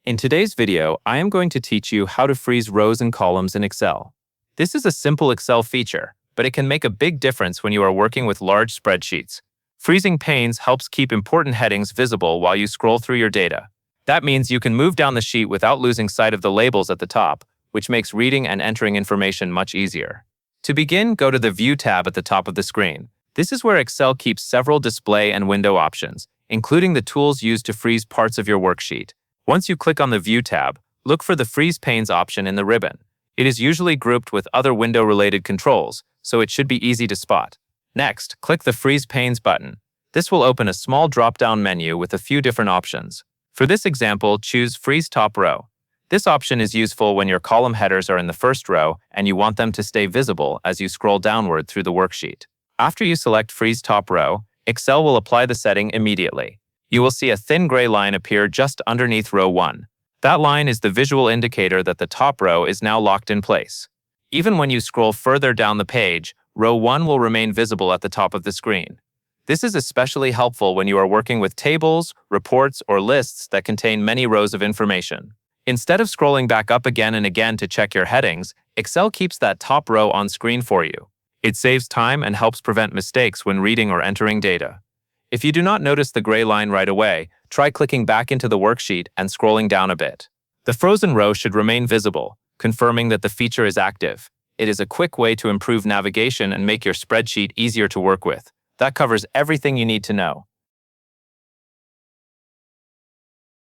In today's video, I am going to teach you how to freeze rows and columns in Excel. This is a simple Excel feature, but it can make a big difference when you are working with large spreadsheets. Freezing panes helps keep important headings visible while you scroll through your data. That means you can move down the sheet without losing sight of the labels at the top, which makes reading and entering information much easier. To begin, go to the View tab at the top of the screen. This is where Excel keeps several display and window options, including the tools used to freeze parts of your worksheet. Once you click on the View tab, look for the Freeze Panes option in the ribbon. It is usually grouped with other window-related controls, so it should be easy to spot. Next, click the Freeze Panes button. This will open a small drop-down menu with a few different options. For this example, choose Freeze Top Row. This option is useful when your column headers are in the first row and you want them to stay visible as you scroll downward through the worksheet. After you select Freeze Top Row, Excel will apply the setting immediately. You will see a thin gray line appear just underneath row 1. That line is the visual indicator that the top row is now locked in place. Even when you scroll further down the page, row 1 will remain visible at the top of the screen. This is especially helpful when you are working with tables, reports, or lists that contain many rows of information. Instead of scrolling back up again and again to check your headings, Excel keeps that top row on screen for you. It saves time and helps prevent mistakes when reading or entering data. If you do not notice the gray line right away, try clicking back into the worksheet and scrolling down a bit. The frozen row should remain visible, confirming that the feature is active. It is a quick way to improve navigation and make your spreadsheet easier to work with. That covers everything you need to know.